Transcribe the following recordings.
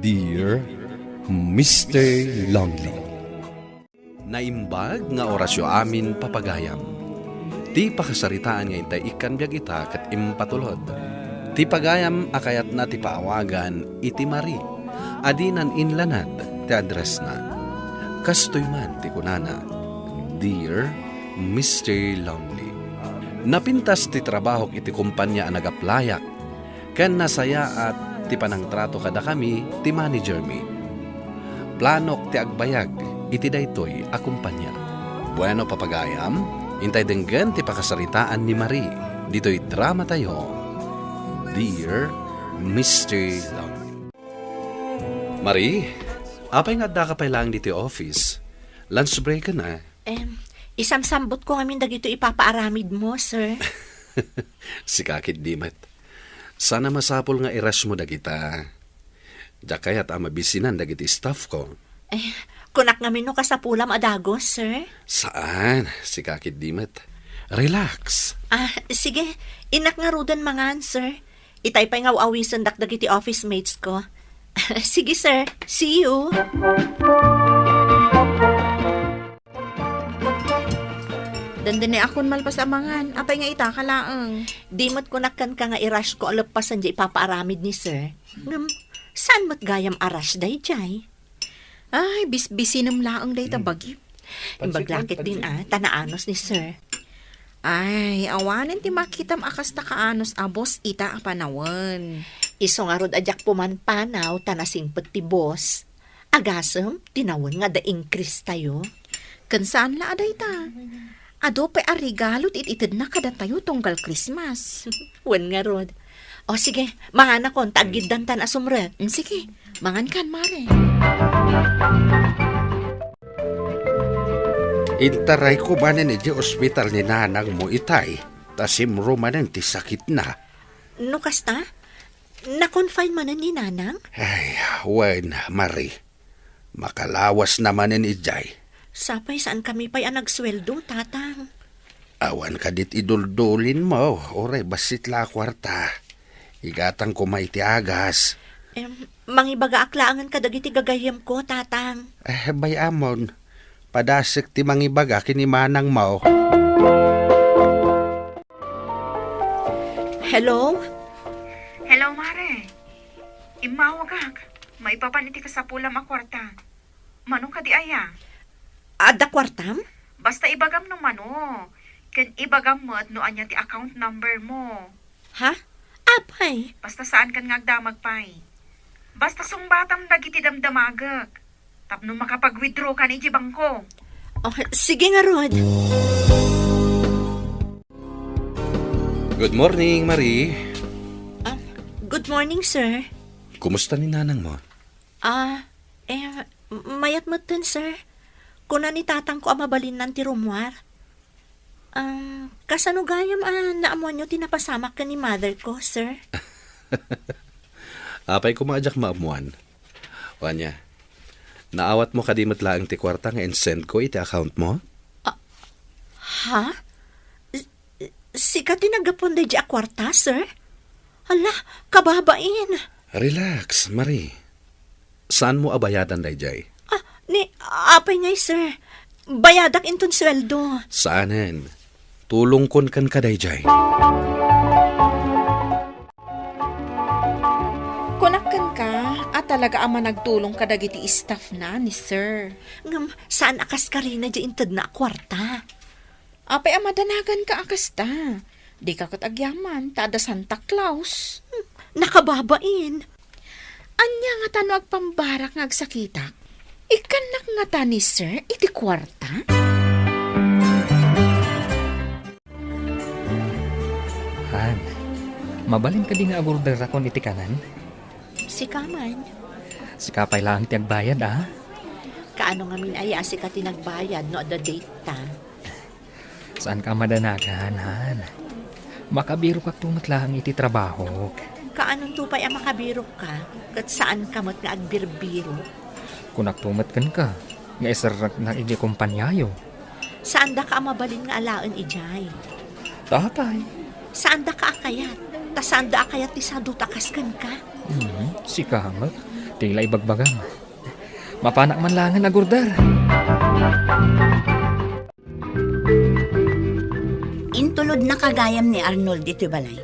Dear Mr. Lonely, naimbag nga orasyo amin papagayam. Ti pakasaritaan nga intay ikan biyag ita kat impatulod. Ti pagayam akayat na ti paawagan iti Mari. Adinan inlanad ti address na. Kastoy man ti kunana, Dear Mr. Lonely. Napintas ti trabaho iti kumpanya ang nagaplayak. Ken nasaya at ti panangtrato kada kami ti manager mi. Planok ti agbayag iti daytoy a kumpanya. Bueno papagayam, intay denggen ti pakasaritaan ni Marie. Dito'y drama tayo. Dear Mr. Lonely. Marie, apay nga da ka pa lang dito office. Lunch break ka na. Isamsambot ko ngamin dagito ipapaaramid mo, sir. Si Kakit Dimet. Sana masapol nga iras mo dagita. Da kaya't mabisinan dagiti staff ko. Kunak ngamin no kasapulam adagos, sir. Saan? Si Kakit Dimet. Relax. Sige. Inak nga rudan mangan, sir. Itay pa nga awisan dagiti office mates ko. Sige, sir. See you. Dandini akon malpasamangan. Apay nga ita kalaang. Di mo't kunakan ka nga irash ko alapasan di ipapaaramid ni sir. Saan mo't gayam arash day jay? Ay, bisbisinam laang day tabagi. Imbaglakit din tanaanos ni sir. Ay, awanin ti makitam akas ta kaanos abos ita ang panawan. Iso nga rod adyak pumanpanaw tanasingpet ti boss. Agasem, tinawon nga daing Chris tayo. Kansaan la aday ta? Ado pa arigalot ititid na kada tayo tunggal Christmas. Wan nga rod. O sige, mangan akon, tagidan tan asumre. Sige, mangan kan mare. Intaray ko ba na di ospital ni nanang mo itay? Tasimro man ti sakit na. No kasta? Na-confine man ni nanang? Ay, wen, Marie. Makalawas naman ni Ijay. Sapay saan kami pa'y nagsweldo, tatang? Awan ka dit iduldulin mo. Ore, basit la kwarta. Igatang ko maiti agas. Mangibaga aklaangan ka dagiti gagayam ko, tatang. Bayamon. Padasik ti mangibaga kinimanang mo. Hello? Hello, Mare. Imawagak. Maipapaniti ka sa pulam a kwarta. Manong ka di aya? Ada kwartam? Basta ibagam no mano. Ken ibagam mo at noan niya ti account number mo. Ha? Apay? Basta saan kan ngagdamag pay. Basta sumbatam dagiti damdamagak. Tapno makapag-withdraw ka ni bangko. Oh, sige nga, Rod. Good morning, Marie. Good morning, sir. Kumusta ni nanang mo? Mayat mo dun, sir. Kuna ni tatang ko amabalin ng tirumwar. Kasanugayam naamuan nyo tinapasamak ka ni mother ko, sir. Apay ko maadyak maamuan. Wanya, naawat mo kadimot laang ti kwarta nga send ko iti account mo? Ha? Sika tinagapon da di akwarta, sir? Hala, kababain. Relax, Marie. Saan mo abayadan, Dayjay? Apay ngay, sir. Bayadak inton sweldo. Saanen? Tulong kon kan ka, Dayjay. Kunakan ka at talaga ama nagtulong ka dagiti staff na ni sir. Saan akas ka rin na di intad na kwarta? Apay ama danagan ka akas ta. Di ka katagyaman, tada Santa Claus. Nakababain. Anya nga tano agpambarak nga agsakitak. Ikanak nga ta ni sir, iti kwarta? Han, mabalin ka di nga agurder akon iti kanan? Si Kaman. Sikapay lang ti agbayad, Kaano nga minaya si ka tinagbayad no the date ta? Saan ka madanagan, Han? Makabiro ka tumatlang iti trabaho. Kaanong tupay ang makabiro ka? Kat saan ka mat nga agbirbiro? Kunak tumat ka, nga isarak ng iti kumpanyayo. Saan da ka mabalin nga alaan ijay? Tatay. Saan da ka akayat? Ta saan da akayat ti sadot akaskan ka? Si Kamat, Tila ibagbagam. Mapanak man langan agurdar. Intulod na kagayam ni Arnold dito balay.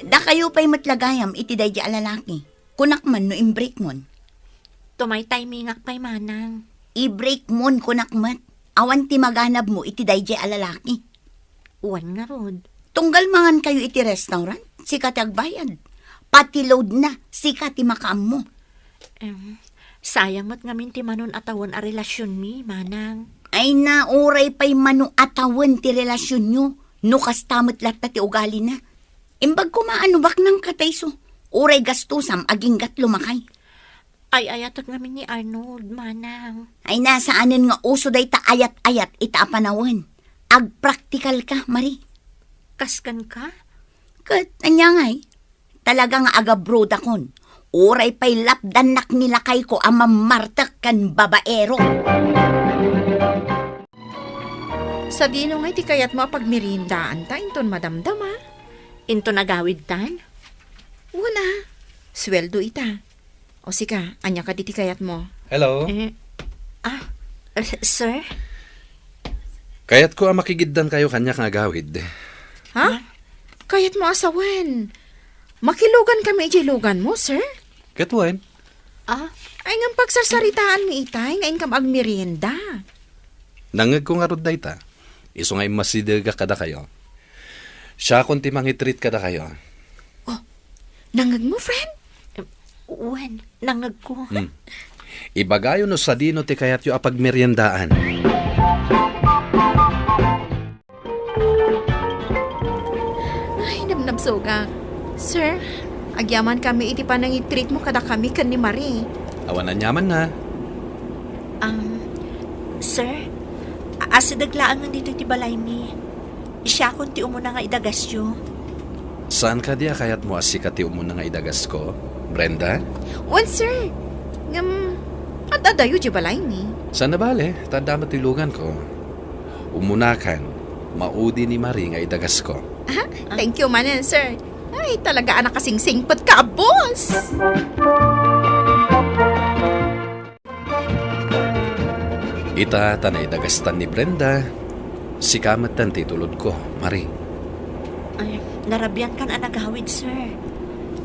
Da kayo pa'y matlagayam iti day di alalaki. Kunak man no i-break mon. Tumay timingak pa'y manang. I-break mon kunak mat. Awan ti maganab mo iti day di alalaki. Uwan nga rod. Tunggal mangan kayo iti restaurant, sikat agbayad. Pati load na, sikat ti makaam mo. Sayang mat ngamin ti manon atawan a relasyon mi, manang. Ay nauray pa'y manu atawan ti relasyon nyo. No kastamot lata ti ugali na. Imbag kumaanubak ng katayso. Uray gastusam aging gat lumakay. Ay ayatot ngamin ni Arnold, manang. Ay nasaanin nga uso day ta ayat-ayat ita panawan. Ag-practical ka, Marie. Kaskan ka? Kat, anyangay. Talagang agabroad akon. Uray pa'y lapdanak nilakay ko ang mamartak kan babaero. Sa dino nga iti kayat mo pagmirindaan ta, inton madamdama. Into nagawid tan? Wala. Sweldo ita. O sika, anya ka diti kayat mo. Hello? Sir? Kayat ko ang makigiddan kayo kanya nga gawid. Ha? Kayat mo asawan. Makilugan kami ijilugan mo, sir. Katuan? Ay ngam pagsarsaritaan mi itay, ngayon kam agmerienda. Nangag ko nga rod da ita. Iso nga masidaga kada kayo. Siya kunti mangitreat kada kayo. Nangag mo, friend? Uwan, nangag ko. Ibagayo no sa dino ti kayat yu apag meriendaan. Ay, namnamsoga. Sir, agyaman kami iti pa nang i-treat mo kada kami kan ni Marie. Awanan yaman na. Sir, asidaglaan nga dito ti balay mi. Siya kunti umuna nga idagasyo. Saan ka diya kayat mo asikati umuna nga idagas ko? Brenda? Wan, sir. Ngam, at adayo di balay ni. Saan na bale? Tanda matilugan ko. Umunakan. Maudi ni Marie nga idagas ko. Thank you, manan, sir. Ay, talaga anak kasing singpot ka, boss! Ita tanay dagastan ni Brenda. Sikamat tan titulod ko, Marie. Ay, narabyan kan anagawid, sir.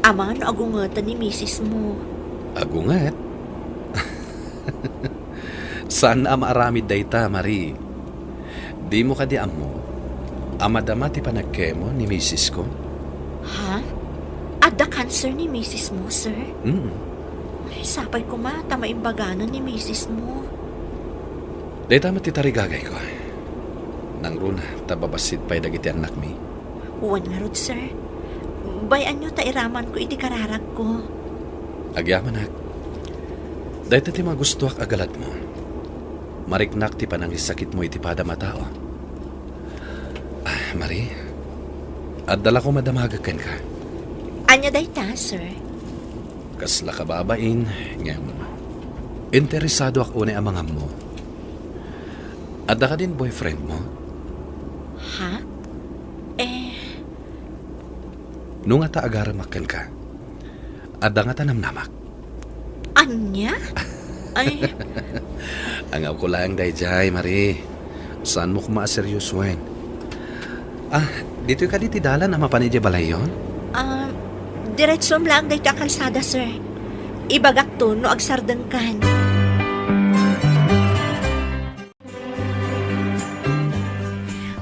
Ama no agungatan ni misis mo. Agungat. Saan na maaramid dayta, Marie? Di mo kadiam mo. Amadama ti panagkemo ni misis ko. Ha? Adda cancer ni misis mo, sir? Ay, sapay ko mata maimbaganan ni misis mo. Dayta matitarigagay ko. Nang runa, tababasid pa'y dagiti anak mi. Uwan nga rod, sir. Bayan nyo tairaman ko iti kararag ko. Agyaman ak. Dayta ti magustuak agalat mo. Mariknak ti panangisakit mo iti pada matao. Marie, adala ko madamagakan ka. Anya dayta, sir? Kasla ka babain, ngem. Interesado ako ni amangam mo. Adda ka din boyfriend mo? Ha? Nung ata agaramakan ka, adda nga tanamnamak. Anya? Ay, Angaw ko lang dayjay, Marie. Saan mo kumaaseryosuin? Dito ka diti dalan na mapanidya balay yun? diretsom lang dayta kalsada, sir. Ibagak to no agsardeng kan.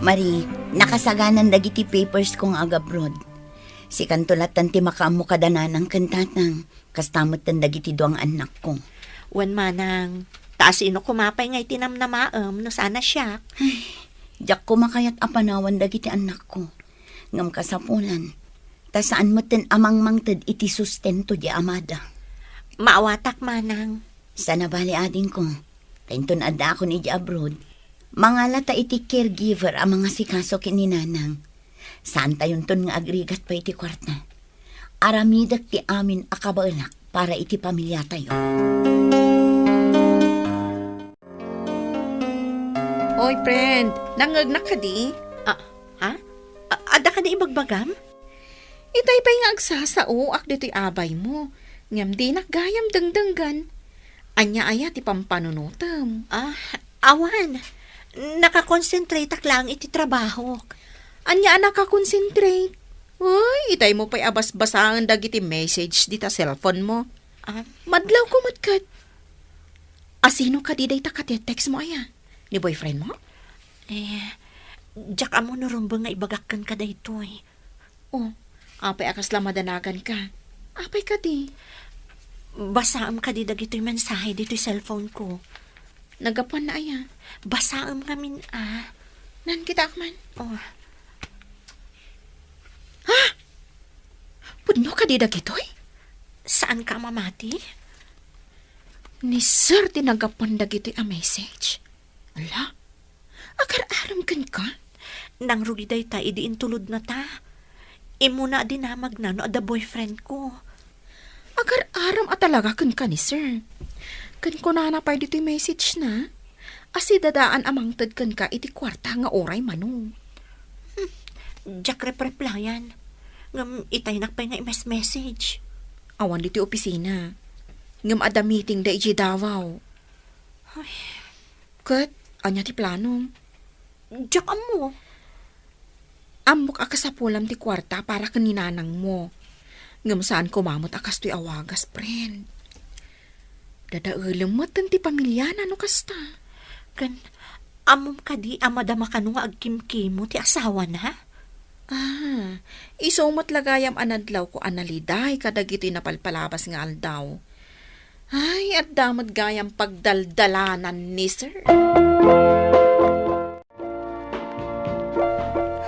Marie, nakasaganan dagiti papers kong agabroad. Si kantulatan ti makaamo kadanan ng kantatang, kastamot tan dagiti duang anak ko. Wan manang, taas ino kumapay ngay tinamnamaam no sana siya. Diyak ko makayat apanawan dagiti anak ko. Ngam kasapulan, ta saan mo ten amang mangted iti sustento di amada. Maawatak manang. Sana bali ading ko, kainton adda ako ni di abroad. Mangalata iti caregiver ang mga sikaso kininanang. Saan tayon ton nga agrigat pa iti kwarta. Aramidak ti amin akabalak para iti pamilya tayo. Oy, friend, nangagnak ka di? Ha? Ada ka na ibagbagam? Itay pa nga agsasao, ak dito'y abay mo. Ngam di gayam dengdenggan. Anya aya ti pampanunutem. Awan. Nakakonsentrate ak lang iti trabaho. Anya nakakonsentrate. Uy, itay mo pa'y abas-basaan dagiti message dita cellphone mo. Madlaw ko matkat. Asino ka di day text mo aya? Ni boyfriend mo? Jak amo narumbang nga ibagakkan ka dayto eh. Oh, apay akas lang madanagan ka. Apay ka di. Basaam ka di dagito'y mensahe dito'y cellphone ko. Nagapan na aya. Basaam ngamin Nan kita akman. Oh, Pudno ka di dagitoy? saan ka mamati? Ni sir tinagapan dagitoy a message. Ala, agar-aram kan ka? Nang rugi day ta, idiin tulod na ta. Imo na dinamag na no ada boyfriend ko. Agar-aram at talaga kan ka ni sir. Kan ko na napay dito'y message na. Asi dadaan amang tad kan ka iti kwarta nga oray manong. Jak replayan. Ngam itay nakpay nga message. Awan dito'y opisina. Ngam ada meeting da iji Davao. Kat, anya ti plano. Jak amo. Amok akas sa pulam ti kwarta para kaninanang mo. Ngam saan kumamot akas to'y awagas, friend. Dadaulam ti pamilya na no kasta. Kan, amom ka di amadama ka nga agkimkimo ti asawa na. Isumot lagayam anadlaw ko analiday kadagito'y napalpalabas nga aldaw. Ay, at damod gayam pagdaldalanan ni sir.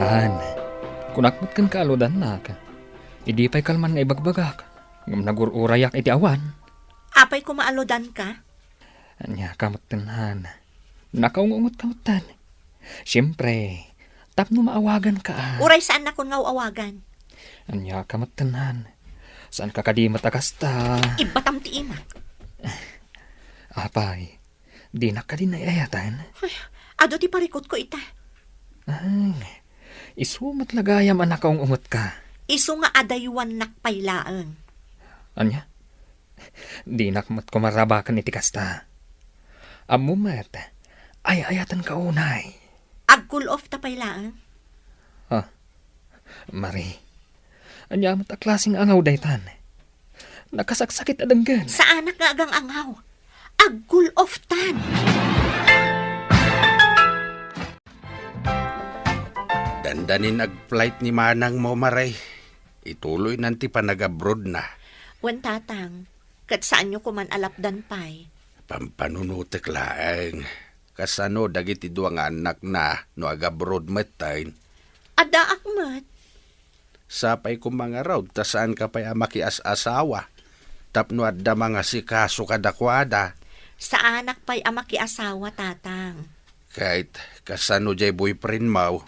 Han, kunakmat kan kaaludan na ka. Idi pa'y kalman nga ibagbagak. Ngam nagururayak iti awan. Apay kumaalodan ka? Anya kamatan han. Nakaungungot-kamutan. Siyempre, tapno maawagan ka. Uray saan na kun nga awagan? Anya kamatan han. Saan ka kadi matakasta? Ibatam ti ina. Apay, di na ka din naiayatan. Ado ti parikot ko ita. Ay, isumat lagayam anak kong ungot ka. Isu nga adaywan nakpaylaang. Anya? Di nakmat ko marabakan iti kasta. Amumat, ay-ayatan ka unay. Ag-cool off ta paylaang. Mari, anya mat klaseng angaw daytan. Nakasaksakit adanggan. Sa anak nga agang angaw. Ag-cool off tan. Dandanin ag-flight ni Manang mo, Maray. Ituloy nanti pa nag-abroad na. Wan tatang, kat saan nyo kuman alapdan pay. Pampanunutik laeng. Kasano dagiti duwa nga anak na no ag-abroad matayin. Ada akmat. Sapay ko mga raw, tasaan ka pa'y makias-asawa. Tapno adda mga sikaso kadakwada. Sa anak pa'y amaki asawa tatang. Kahit kasano jay boyfriend mo.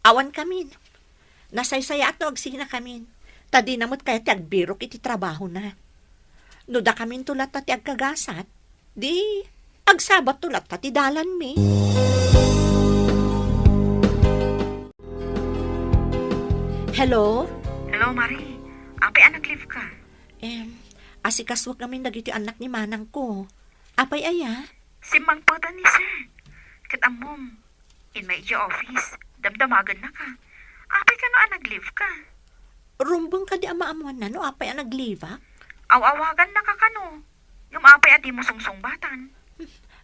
Awan kamin. Nasaysaya at agsina kamin. Tadi namot kaya ti agbirok iti trabaho na. Nuda kamin tulat ta ti agkagasat. Di, agsabat tulat ta ti dalan mi. Hello? Hello, Marie. Apay nag-leave ka? Asikaswag namin dagiti anak ni manang ko. Apay aya? Si Mang Pota ni sir. Katamom. In my office. Damdamagan na ka. Apay ka no nag-leave ka? Rumbang ka di amaamuan na no? Apay nagliva? Awawagan na ka kano. Yung apay ati mo sungsongbatan.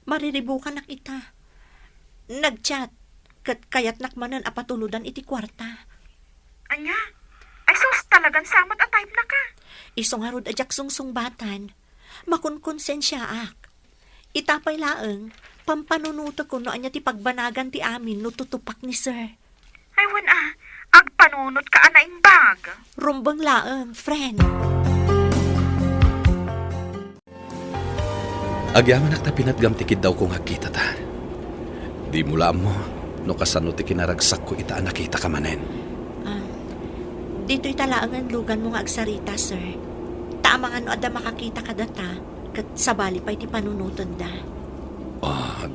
Mariribukan na kita. Nag-chat. Kayat nakmanan apatuludan iti kwarta. Anya? Ay sus talagang samat at type na ka. Isong harod ajak sungsongbatan. Makunkonsensya ak. Itapay laeng, pampanunuto ko no anya ti pagbanagan ti amin no tutupak ni sir. Ay wan agpanunot ka anaing bag. Rumbang laeng, friend. Agyaman ak ta pinatgamtikid daw kung hakita ta. Di mula mo, no kasano ti kinaragsak ko ita nakita ka manen. Dito'y talaangan lugan mo nga agsarita, sir. Taamangan no ada makakita ka data, kat sabali pa iti panunuton da.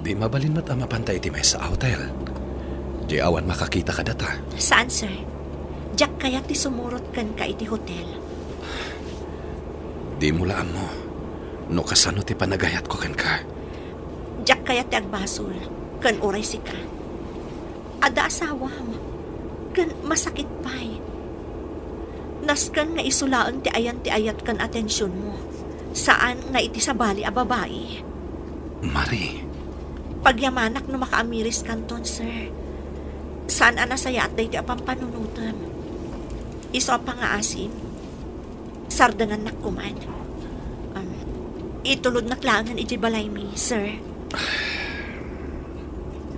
Di mabalin mat ang mapantay iti may sa hotel. Di awan makakita ka data. Saan, sir? Diyak kaya ti sumurot kan ka iti hotel. Di mulaan mo. No kasano ti panagayat ko kan ka. Diyak kaya ti agbasol, kan oray si ka. Ada asawam, kan masakit pa'y. Naskan nga isulaan ti ayat kan atensyon mo. Saan nga iti sabali a babae. Marie, Pagyamanak no makaamiris kanton, sir. Saan anasaya at dahi ti apampanunutan. Iso pa nga asim. Sardangan nakkuman. Itulod na klangan iti balay mi, sir.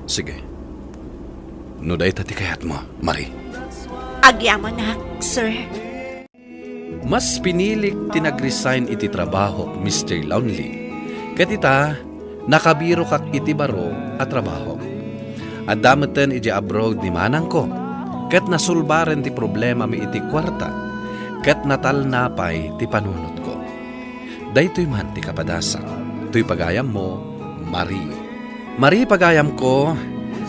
sige. No day tati kayat mo, Marie. Agyaman na, sir. Mas pinilik tinag-resign iti trabaho, Mr. Lonely. Katita, nakabiro kak iti baro at trabaho. At damatan iti abroad ni manang ko. Kat nasulbaren ti problema mi iti kwarta. Kat natalnapay ti panunot ko. Daytoy man ti kapadasa. To'y pagayam mo, Marie. Marie, pagayam ko,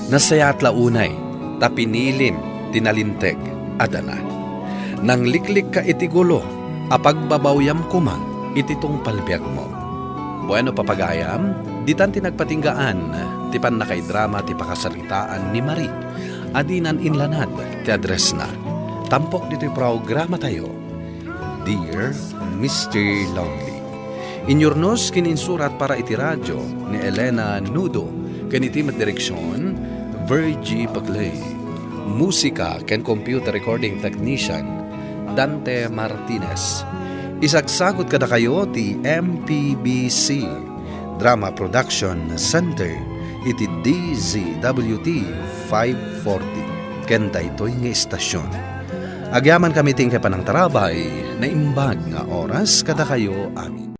nasayat launay, tapinilin, tinalinteg, adana. Nang liklik ka iti gulo, apagbabawyam ko man, iti tong palbiag mo. Bueno, papagayam, ditan tinagpatinggaan, ti pan nakay drama ti pakasalitaan ni Marie. Adinan inlanad, ti address na. Tampok dito'y programa tayo. Dear Mr. Lonely. Inyornos kininsurat para iti radyo ni Elena Nudo, kanitimat direksyon, Virgie Bagley. Musika ken computer recording technician, Dante Martinez. Isagsagot kada kayo ti MPBC Drama Production Center iti DZWT 540 ken daytoy nga istasyon. Agyaman kami ting kapanang tarabay na imbag nga oras kada kayo amin.